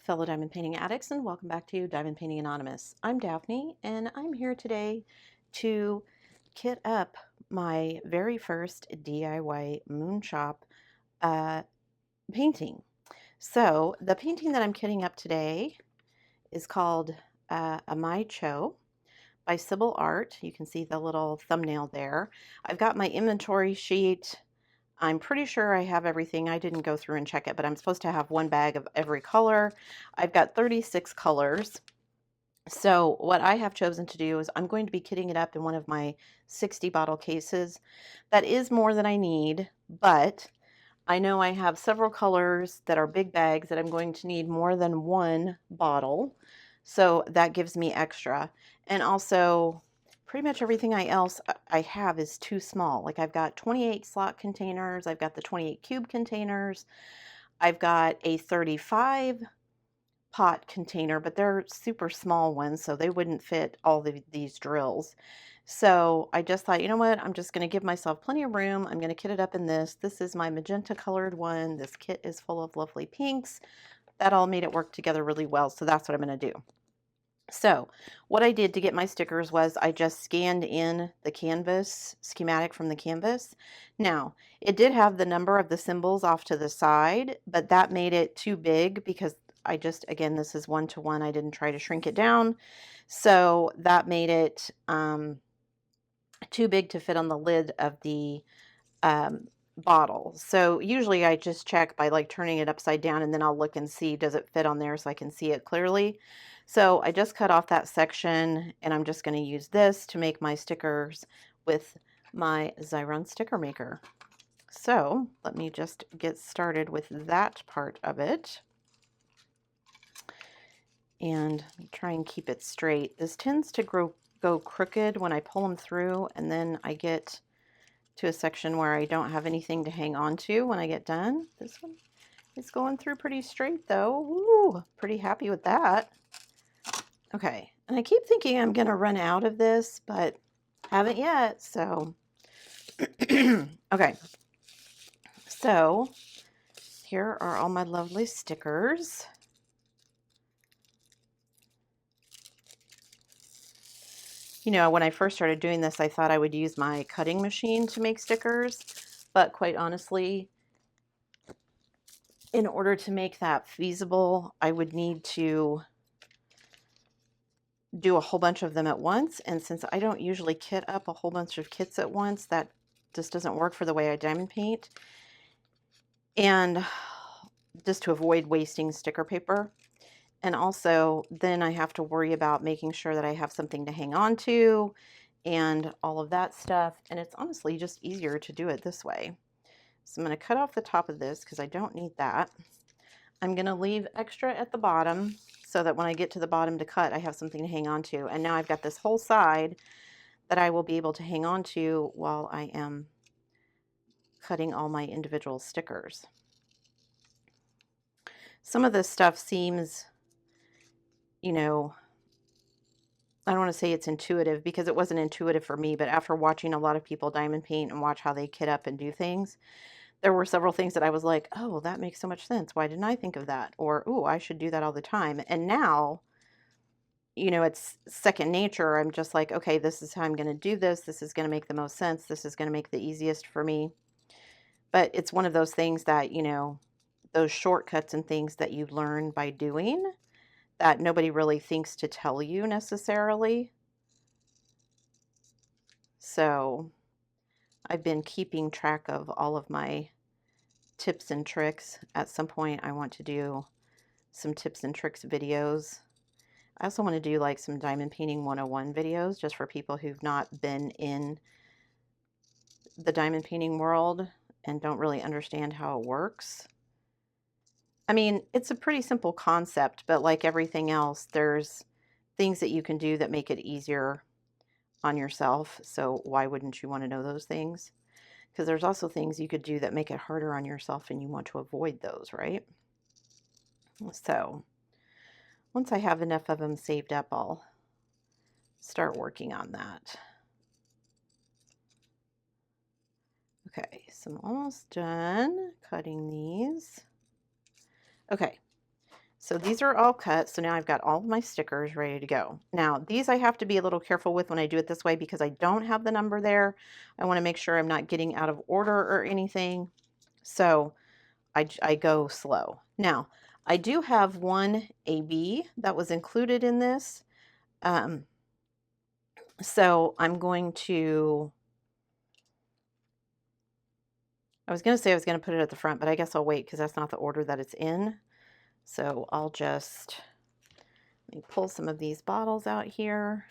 fellow diamond painting addicts, and welcome back to Diamond Painting Anonymous. I'm Daphne, and I'm here today to kit up my very first DIYMoon Shop painting. So the painting that I'm kitting up today is called Amai Cho by Sybile Art. You can see the little thumbnail there. I've got my inventory sheet. I'm pretty sure I have everything. I didn't go through and check it, but I'm supposed to have one bag of every color. I've got 36 colors. So what I have chosen to do is I'm going to be kitting it up in one of my 60 bottle cases. That is more than I need, but I know I have several colors that are big bags that I'm going to need more than one bottle. So that gives me extra. And also pretty much everything else I have is too small. Like I've got 28 slot containers. I've got the 28 cube containers. I've got a 35 pot container, but they're super small ones, so they wouldn't fit all these drills. So I just thought, you know what, I'm just going to give myself plenty of room. I'm going to kit it up in this. This is my magenta colored one. This kit is full of lovely pinks. That all made it work together really well, so that's what I'm going to do. So what I did to get my stickers was I just scanned in the canvas schematic from the canvas. Now, it did have the number of the symbols off to the side, but that made it too big because again, this is 1-to-1. I didn't try to shrink it down. So that made it too big to fit on the lid of the bottle. So usually I just check by like turning it upside down, and then I'll look and see, does it fit on there so I can see it clearly. So I just cut off that section, and I'm just going to use this to make my stickers with my Xyron sticker maker. So let me just get started with that part of it and try and keep it straight. This tends to go crooked when I pull them through, and then I get to a section where I don't have anything to hang on to when I get done. This one is going through pretty straight though. Woo, pretty happy with that. Okay, and I keep thinking I'm gonna run out of this, but haven't yet, so. Okay, so here are all my lovely stickers. You know, when I first started doing this, I thought I would use my cutting machine to make stickers, but quite honestly, in order to make that feasible, I would need to do a whole bunch of them at once. And since I don't usually kit up a whole bunch of kits at once, that just doesn't work for the way I diamond paint. And just to avoid wasting sticker paper. And also then I have to worry about making sure that I have something to hang on to and all of that stuff. And it's honestly just easier to do it this way. So I'm going to cut off the top of this because I don't need that. I'm going to leave extra at the bottom so that when I get to the bottom to cut, I have something to hang on to. And now I've got this whole side that I will be able to hang on to while I am cutting all my individual stickers. Some of this stuff seems, you know, I don't want to say it's intuitive because it wasn't intuitive for me, but after watching a lot of people diamond paint and watch how they kit up and do things, there were several things that I was like, oh, that makes so much sense. Why didn't I think of that? Or, oh, I should do that all the time. And now, you know, it's second nature. I'm just like, okay, this is how I'm going to do this. This is going to make the most sense. This is going to make the easiest for me. But it's one of those things that, you know, those shortcuts and things that you learn by doing that nobody really thinks to tell you necessarily. So I've been keeping track of all of my tips and tricks. At some point I want to do some tips and tricks videos. I also want to do like some diamond painting 101 videos just for people who've not been in the diamond painting world and don't really understand how it works. I mean, it's a pretty simple concept, but like everything else, there's things that you can do that make it easier on yourself. So why wouldn't you want to know those things? Because there's also things you could do that make it harder on yourself, and you want to avoid those, right? So once I have enough of them saved up, I'll start working on that. Okay, so I'm almost done cutting these. Okay, So these are all cut. So now I've got all of my stickers ready to go. Now these I have to be a little careful with when I do it this way because I don't have the number there. I want to make sure I'm not getting out of order or anything. So I go slow. Now I do have one AB that was included in this. So I'm going to, I was going to say I was going to put it at the front, but I guess I'll wait because that's not the order that it's in. So I'll just, let me pull some of these bottles out here.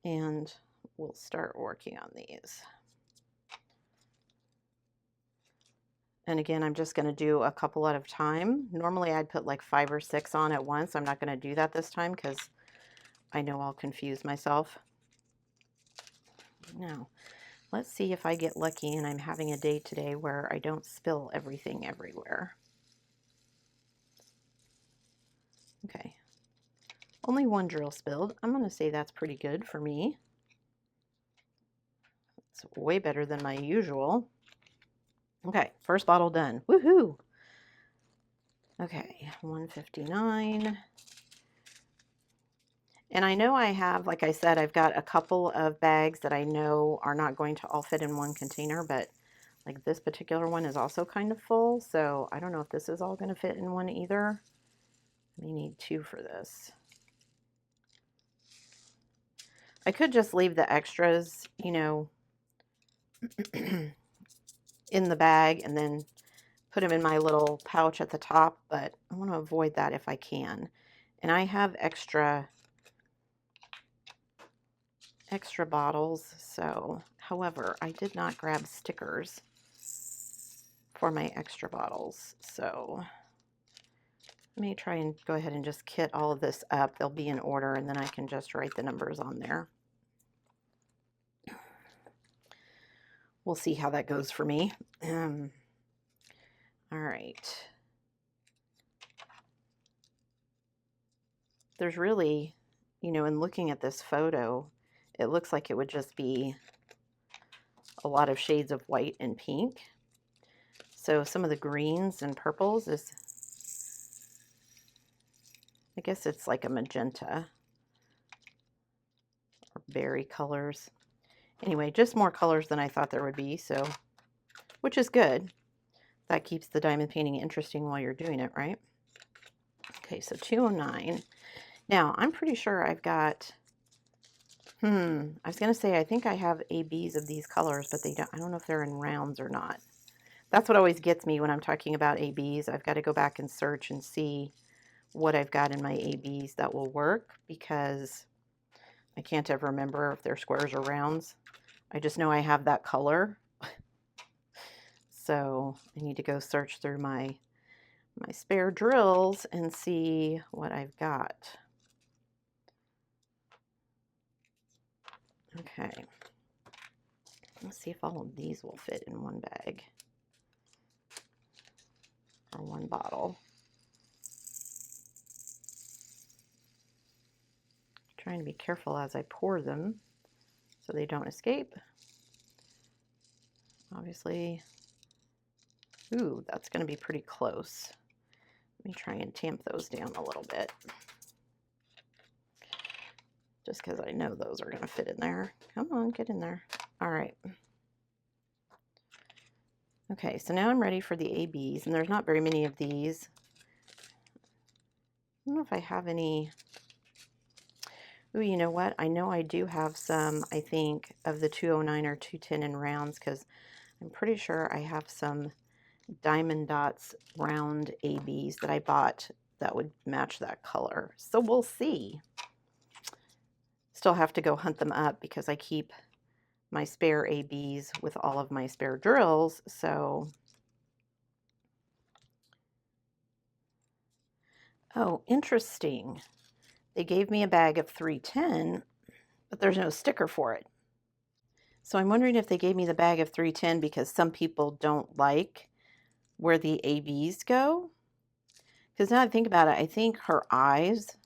And we'll start working on these. And again, I'm just going to do a couple at a time. Normally I'd put like 5 or 6 on at once. I'm not going to do that this time because I know I'll confuse myself. Now, let's see if I get lucky and I'm having a day today where I don't spill everything everywhere. Okay, only one drill spilled. I'm going to say that's pretty good for me. It's way better than my usual. Okay, first bottle done. Woohoo! Okay, 159. And I know I have, like I said, I've got a couple of bags that I know are not going to all fit in one container, but like this particular one is also kind of full, so I don't know if this is all going to fit in one either. We need 2 for this. I could just leave the extras, you know, in the bag and then put them in my little pouch at the top, but I want to avoid that if I can. And I have extra bottles, so however, I did not grab stickers for my extra bottles, so let me try and go ahead and just kit all of this up. They'll be in order and then I can just write the numbers on there. We'll see how that goes for me. All right. There's really, you know, in looking at this photo, it looks like it would just be a lot of shades of white and pink. So some of the greens and purples is, I guess it's like a magenta or berry colors. Anyway, just more colors than I thought there would be, so, which is good. That keeps the diamond painting interesting while you're doing it, right? Okay, so 209. Now, I'm pretty sure I've got, I was going to say, I think I have ABs of these colors, but I don't know if they're in rounds or not. That's what always gets me when I'm talking about ABs. I've got to go back and search and see what I've got in my ABs that will work because I can't ever remember if they're squares or rounds. I just know I have that color. So I need to go search through my spare drills and see what I've got. Okay. Let's see if all of these will fit in one bag or one bottle. Trying to be careful as I pour them so they don't escape. Obviously, ooh, that's going to be pretty close. Let me try and tamp those down a little bit. Just because I know those are going to fit in there. Come on, get in there. All right. Okay, so now I'm ready for the ABs, and there's not very many of these. I don't know if I have any. Ooh, you know what? I know I do have some, I think, of the 209 or 210 in rounds, because I'm pretty sure I have some Diamond Dots round ABs that I bought that would match that color. So we'll see. Still have to go hunt them up because I keep my spare ABs with all of my spare drills. So, oh, interesting. They gave me a bag of 310, but there's no sticker for it. So I'm wondering if they gave me the bag of 310 because some people don't like where the ABs go. Because now I think about it, I think her eyes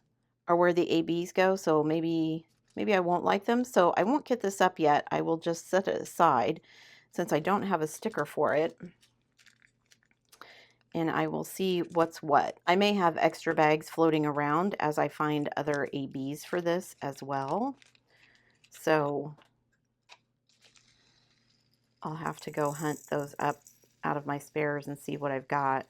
are where the ABs go. So maybe maybe I won't like them. So I won't kit this up yet. I will just set it aside since I don't have a sticker for it. And I will see what's what. I may have extra bags floating around as I find other ABs for this as well. So I'll have to go hunt those up out of my spares and see what I've got.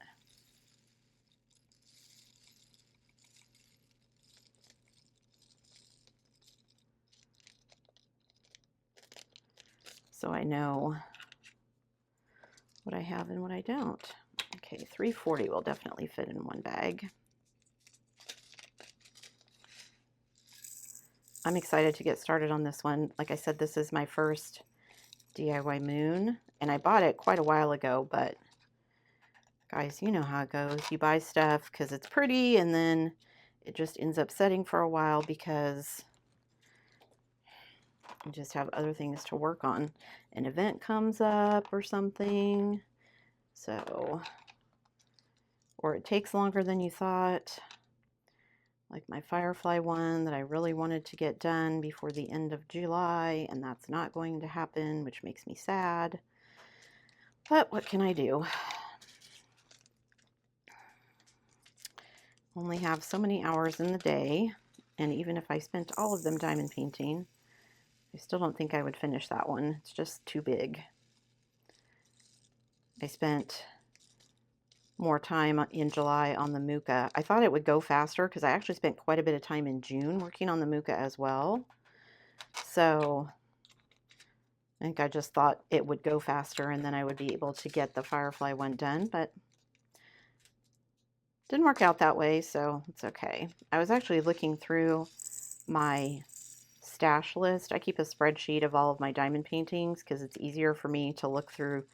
So I know what I have and what I don't. Okay, 340 will definitely fit in one bag. I'm excited to get started on this one. Like I said, this is my first DIYMoon, and I bought it quite a while ago, but guys, you know how it goes. You buy stuff because it's pretty, and then it just ends up setting for a while because you just have other things to work on. An event comes up or something, so, or it takes longer than you thought. Like my Firefly one that I really wanted to get done before the end of July, and that's not going to happen, which makes me sad. But what can I do? Only have so many hours in the day, and even if I spent all of them diamond painting, I still don't think I would finish that one. It's just too big. I spent more time in July on the Muka. I thought it would go faster because I actually spent quite a bit of time in June working on the Muka as well. So I think I just thought it would go faster and then I would be able to get the Firefly one done, but didn't work out that way, so it's okay. I was actually looking through my stash list. I keep a spreadsheet of all of my diamond paintings because it's easier for me to look through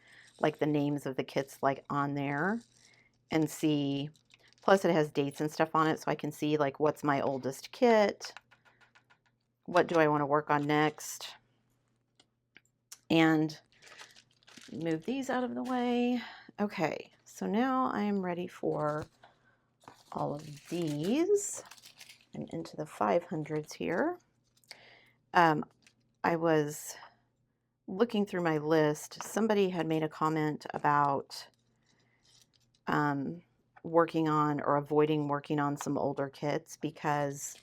like the names of the kits like on there and see. Plus it has dates and stuff on it, so I can see like what's my oldest kit, what do I want to work on next, and move these out of the way. Okay, so now I am ready for all of these and into the 500s here. I was looking through my list. Somebody had made a comment about working on or avoiding working on some older kits because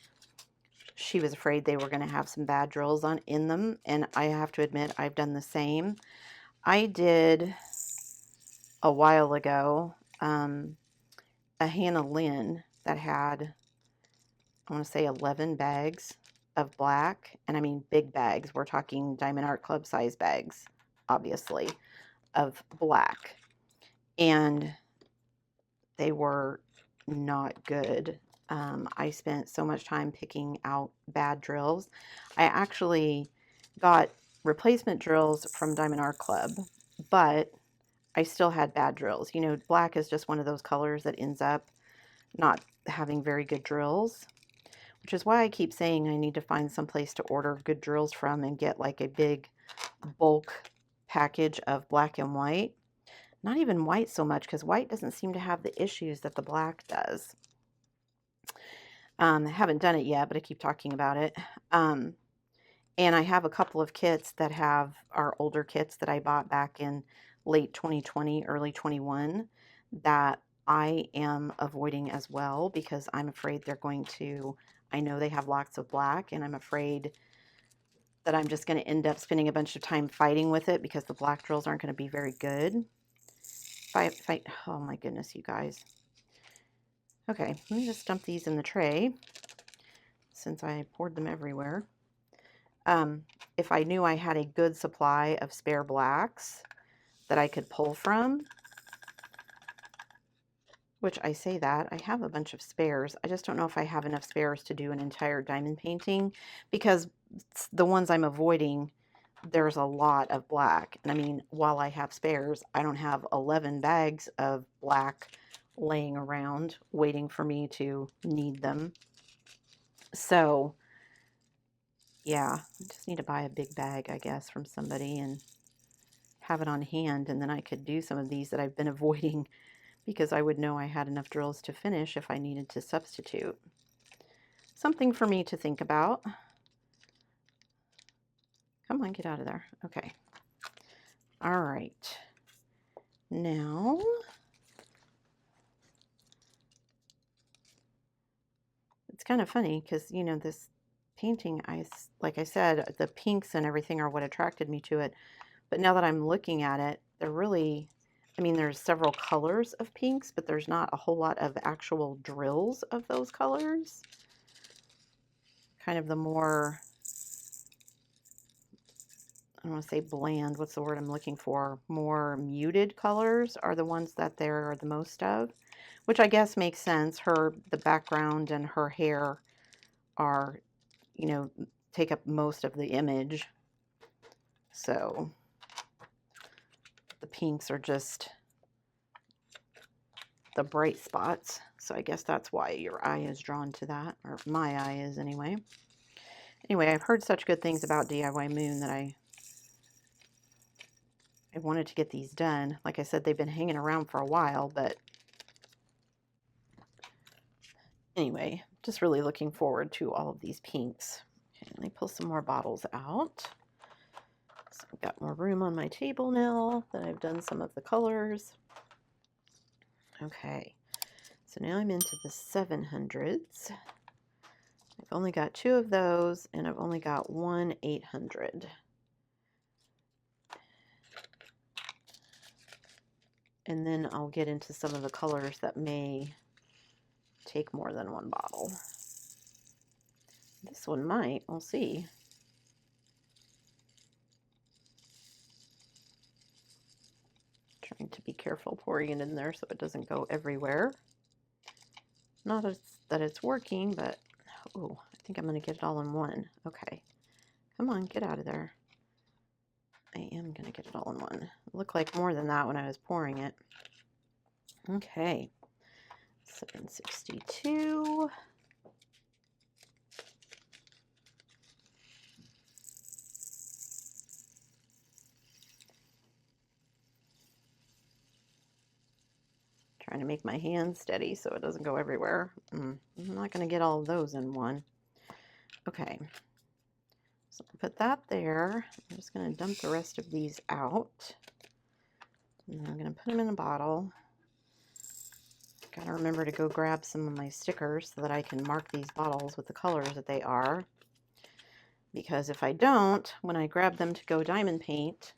she was afraid they were going to have some bad drills in them, and I have to admit I've done the same. I did a while ago a Hannah Lynn that had, I want to say 11 bags of black, and I mean big bags. We're talking Diamond Art Club size bags, obviously, of black, and they were not good. I spent so much time picking out bad drills. I actually got replacement drills from Diamond Art Club, but I still had bad drills. You know, black is just one of those colors that ends up not having very good drills, which is why I keep saying I need to find some place to order good drills from and get like a big bulk package of black and white. Not even white so much, because white doesn't seem to have the issues that the black does. I haven't done it yet, but I keep talking about it. And I have a couple of kits that are older kits that I bought back in late 2020, early 21 that I am avoiding as well because I'm afraid they're going to, I know they have lots of black, and I'm afraid that I'm just going to end up spending a bunch of time fighting with it because the black drills aren't going to be very good. Oh my goodness, you guys. Okay, let me just dump these in the tray since I poured them everywhere. If I knew I had a good supply of spare blacks that I could pull from, which I say that, I have a bunch of spares. I just don't know if I have enough spares to do an entire diamond painting because the ones I'm avoiding, there's a lot of black. And I mean, while I have spares, I don't have 11 bags of black laying around waiting for me to need them. So yeah, I just need to buy a big bag, I guess, from somebody and have it on hand, and then I could do some of these that I've been avoiding because I would know I had enough drills to finish if I needed to substitute. Something for me to think about. Come on, get out of there. Okay. All right. Now, it's kind of funny because, you know, this painting, like I said, the pinks and everything are what attracted me to it. But now that I'm looking at it, they're really, I mean, there's several colors of pinks, but there's not a whole lot of actual drills of those colors. Kind of the more, I don't want to say bland, what's the word I'm looking for? More muted colors are the ones that there are the most of, which I guess makes sense. The background and her hair are, you know, take up most of the image. So the pinks are just the bright spots. So I guess that's why your eye is drawn to that, or my eye is anyway. Anyway, I've heard such good things about DIYMoon that I wanted to get these done. Like I said, they've been hanging around for a while, but anyway, just really looking forward to all of these pinks. Okay, let me pull some more bottles out. So I've got more room on my table now that I've done some of the colors. Okay, so now I'm into the 700s. I've only got 2 of those, and I've only got 1 800. And then I'll get into some of the colors that may take more than 1 bottle. This one might, we'll see. Trying to be careful pouring it in there so it doesn't go everywhere. Not that it's working, but oh, I think I'm going to get it all in one. Okay. Come on, get out of there. I am going to get it all in one. It looked like more than that when I was pouring it. Okay. 762. Trying to make my hand steady so it doesn't go everywhere. I'm not going to get all of those in one. Okay. So I'll put that there. I'm just going to dump the rest of these out. And then I'm going to put them in a bottle. Got to remember to go grab some of my stickers so that I can mark these bottles with the colors that they are. Because if I don't, when I grab them to go diamond paint,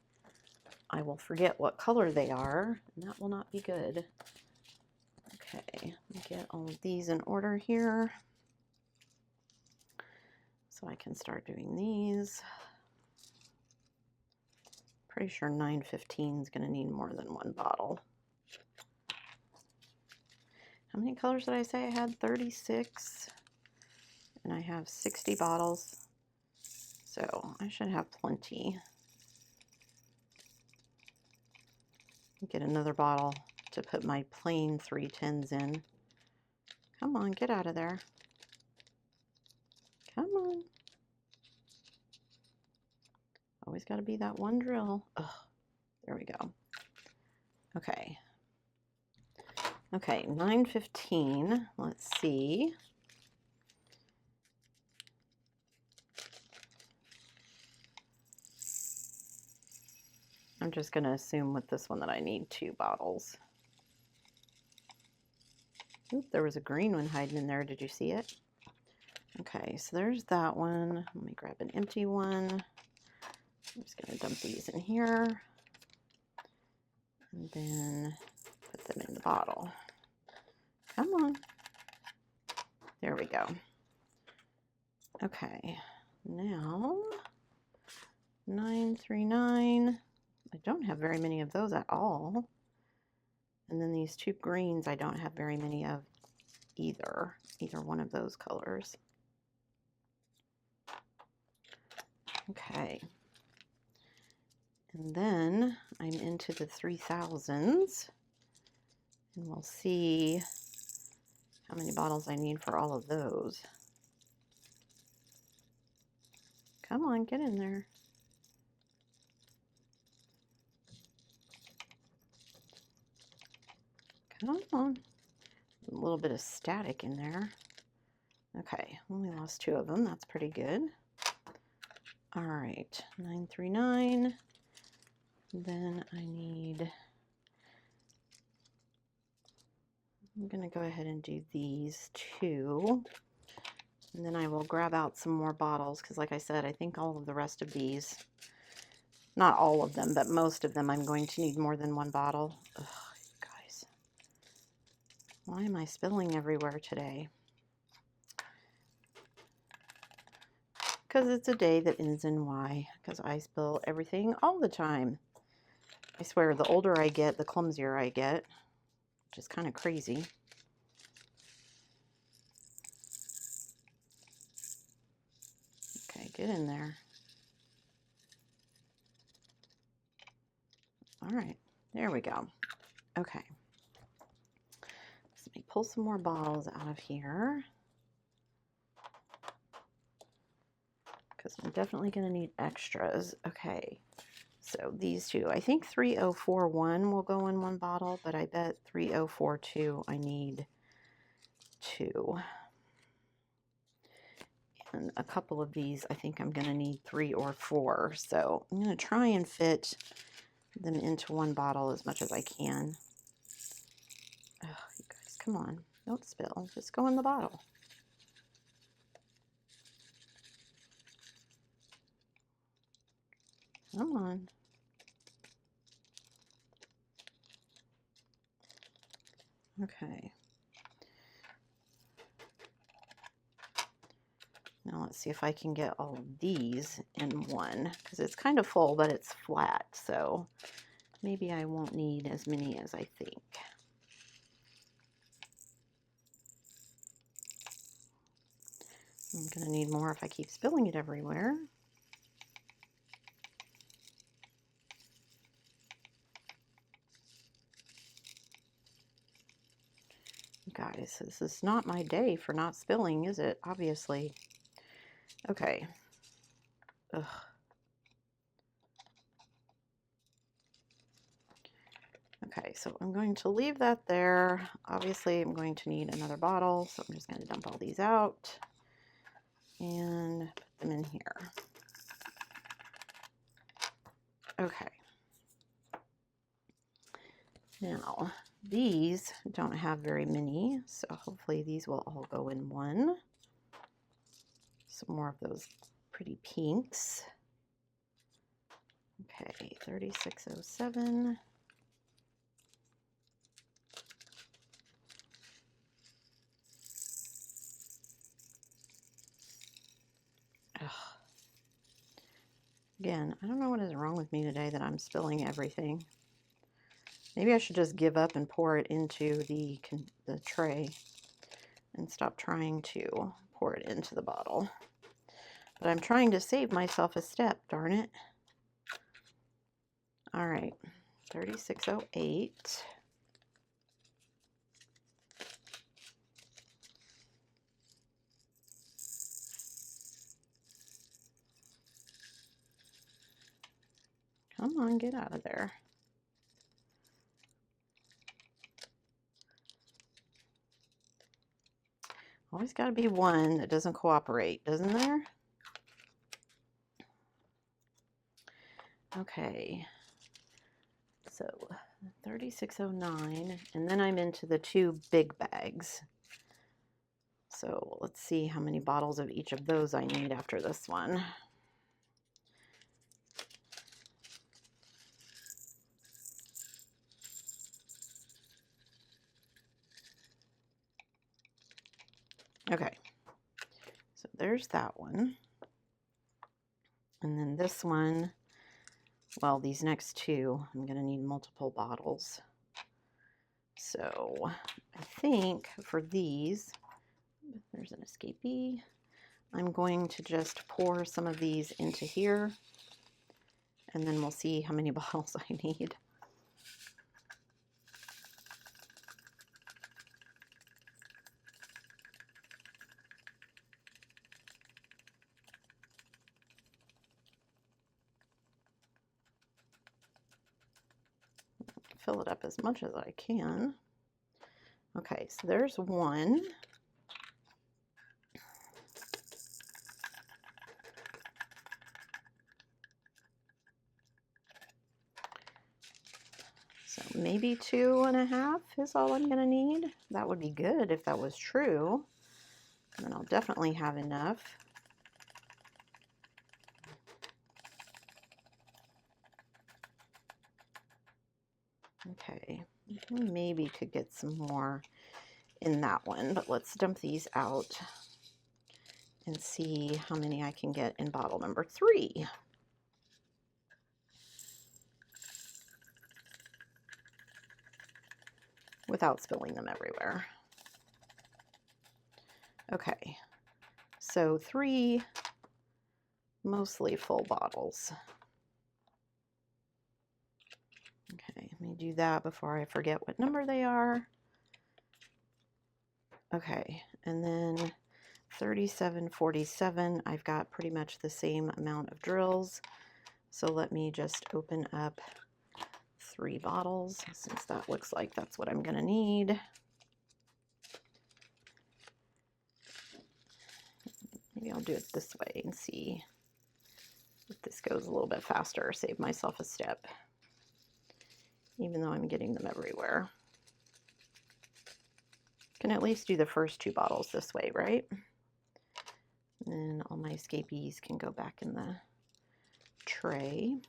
I will forget what color they are, and that will not be good. Okay, let me get all of these in order here so I can start doing these. Pretty sure 915 is going to need more than 1 bottle. How many colors did I say I had? 36. And I have 60 bottles. So I should have plenty. Get another bottle to put my plain 310s in. Come on, get out of there. Come on. Always got to be that one drill. Ugh, there we go. Okay. Okay, 915. Let's see. I'm just going to assume with this one that I need 2 bottles. Oop, there was a green one hiding in there. Did you see it? Okay, so there's that one. Let me grab an empty one. I'm just going to dump these in here. And then put them in the bottle. Come on. There we go. Okay, now 939. I don't have very many of those at all. And then these 2 greens I don't have very many of either one of those colors. Okay. And then I'm into the 3000s, and we'll see how many bottles I need for all of those. Come on, get in there. Come on. A little bit of static in there. Okay, only lost 2 of them. That's pretty good. All right, 939. Then I'm gonna go ahead and do these two. And then I will grab out some more bottles because like I said, I think all of the rest of these, not all of them, but most of them, I'm going to need more than one bottle. Ugh, guys. Why am I spilling everywhere today? Because it's a day that ends in Y, because I spill everything all the time. I swear, the older I get, the clumsier I get, which is kind of crazy. Okay, get in there. All right, there we go. Okay. Let me pull some more bottles out of here, because I'm definitely going to need extras. Okay, so these two, I think 3041 will go in one bottle, but I bet 3042 I need two. And a couple of these, I think I'm going to need 3 or 4. So I'm going to try and fit them into one bottle as much as I can. Oh, you guys, come on. Don't spill. Just go in the bottle. Come on. Okay. Now let's see if I can get all of these in one, because it's kind of full, but it's flat. So maybe I won't need as many as I think. I'm going to need more if I keep spilling it everywhere. Guys, this is not my day for not spilling, is it? Obviously. Okay. Ugh. Okay, so I'm going to leave that there. Obviously, I'm going to need another bottle, so I'm just going to dump all these out and put them in here. Okay. Now, these don't have very many, so hopefully these will all go in one. Some more of those pretty pinks. Okay, 3607. Ugh. Again, I don't know what is wrong with me today that I'm spilling everything. Maybe I should just give up and pour it into the tray and stop trying to pour it into the bottle. But I'm trying to save myself a step, darn it. All right, 3608. Come on, get out of there. Always got to be one that doesn't cooperate, doesn't there? Okay, so 3609, and then I'm into the 2 big bags. So let's see how many bottles of each of those I need after this one. Okay, so there's that one. And then this one, well, these next two, I'm going to need multiple bottles. So I think for these, there's an escapee. I'm going to just pour some of these into here, and then we'll see how many bottles I need. Fill it up as much as I can. Okay, so there's one. maybe 2.5 is all I'm gonna need. That would be good if that was true. And then I'll definitely have enough. Okay, maybe could get some more in that one, but let's dump these out and see how many I can get in bottle number 3. Without spilling them everywhere. Okay, so 3 mostly full bottles. Okay, let me do that before I forget what number they are. Okay, and then 3747, I've got pretty much the same amount of drills. So let me just open up 3 bottles, since that looks like that's what I'm gonna need. Maybe I'll do it this way and see if this goes a little bit faster, save myself a step, even though I'm getting them everywhere. Can at least do the first 2 bottles this way, right? And then all my escapees can go back in the tray.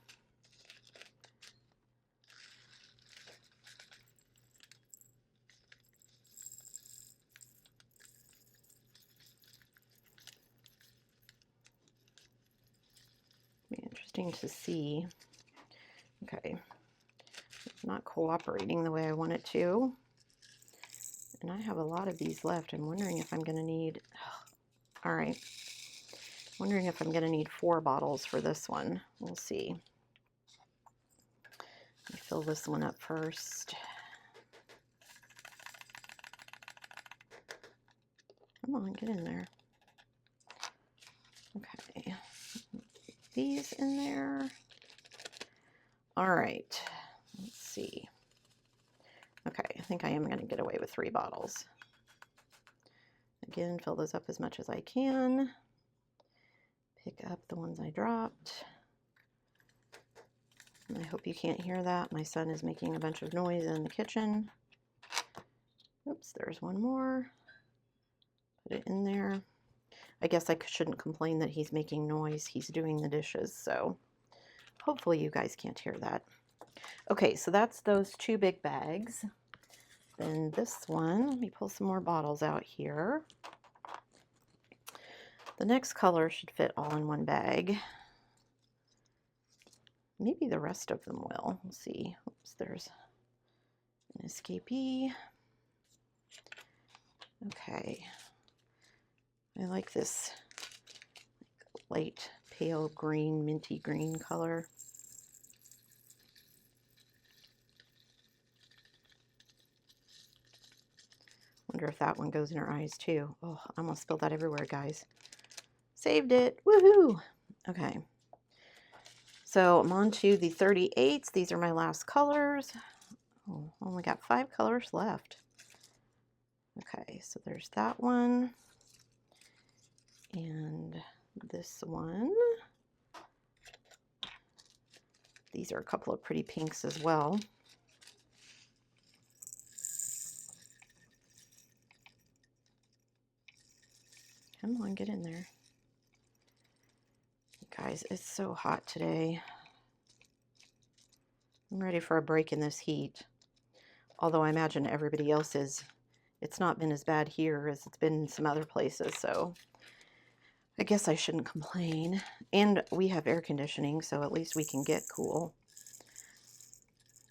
Be interesting to see. Okay, it's not cooperating the way I want it to. And I have a lot of these left. I'm wondering if I'm going to need, all right, wondering if I'm going to need 4 bottles for this one. We'll see. Let me fill this one up first. Come on, get in there. Okay, these in there. All right, let's see. Okay, I think I am going to get away with 3 bottles. Again, fill those up as much as I can. Pick up the ones I dropped. And I hope you can't hear that. My son is making a bunch of noise in the kitchen. Oops, there's one more. Put it in there. I guess I shouldn't complain that he's making noise. He's doing the dishes, so hopefully you guys can't hear that. Okay, so that's those 2 big bags. Then this one, let me pull some more bottles out here. The next color should fit all in one bag. Maybe the rest of them will. We'll see. Oops, there's an escapee. Okay. I like this light pale green, minty green color. Wonder if that one goes in her eyes too. Oh, I almost spilled that everywhere, guys. Saved it. Woohoo! Okay. So I'm on to the 38s. These are my last colors. Oh, only got 5 colors left. Okay, so there's that one. And this one. These are a couple of pretty pinks as well. Come on, get in there. Guys, it's so hot today. I'm ready for a break in this heat. Although I imagine everybody else is. It's not been as bad here as it's been in some other places, so I guess I shouldn't complain. And we have air conditioning, so at least we can get cool.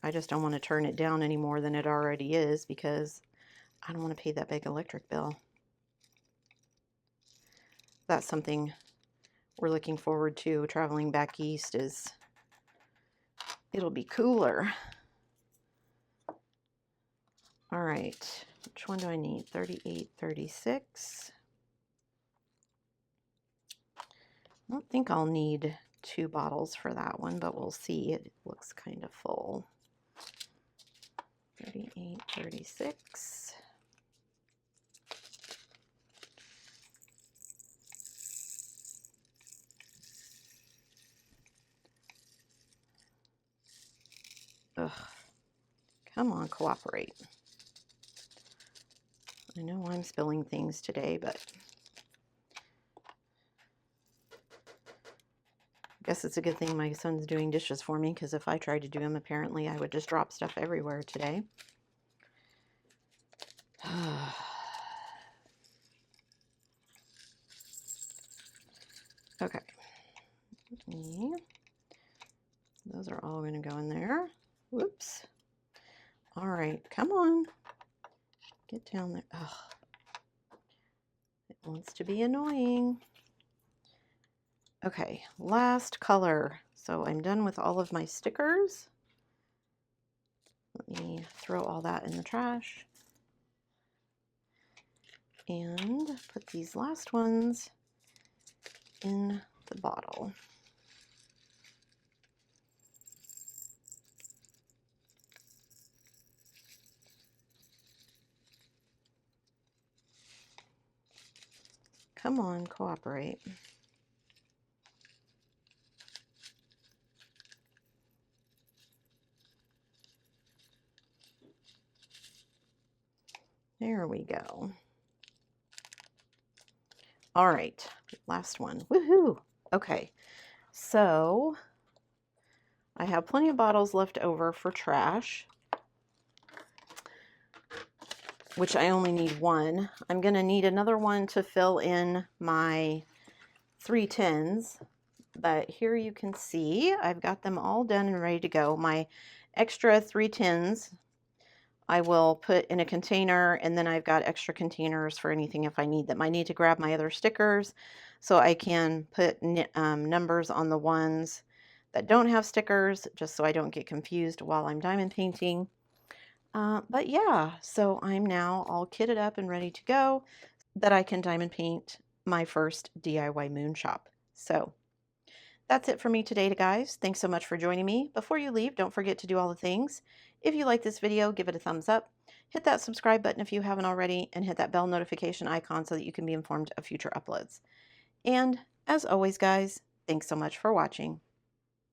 I just don't want to turn it down any more than it already is because I don't want to pay that big electric bill. That's something we're looking forward to traveling back east, is it'll be cooler. All right, which one do I need? 38, 36. I don't think I'll need 2 bottles for that one, but we'll see. It looks kind of full. 38, 36. Ugh, Come on, cooperate. I know I'm spilling things today, but I guess it's a good thing my son's doing dishes for me, because if I tried to do them, apparently I would just drop stuff everywhere today. Okay. Those are all going to go in there. Whoops. All right, come on. Get down there. Oh, it wants to be annoying. Okay, last color. So I'm done with all of my stickers. Let me throw all that in the trash. And put these last ones in the bottle. Come on, cooperate. There we go. All right, last one. Woohoo! Okay, so I have plenty of bottles left over for trash, which I only need one. I'm going to need another one to fill in my 3 tins, but here you can see I've got them all done and ready to go. My extra 3 tins I will put in a container, and then I've got extra containers for anything if I need them. I need to grab my other stickers so I can put numbers on the ones that don't have stickers, just so I don't get confused while I'm diamond painting. But yeah, so I'm now all kitted up and ready to go that I can diamond paint my first DIYMoon Shop. So that's it for me today, guys. Thanks so much for joining me. Before you leave, don't forget to do all the things. If you like this video, give it a thumbs up. Hit that subscribe button if you haven't already, and hit that bell notification icon so that you can be informed of future uploads. And as always, guys, thanks so much for watching.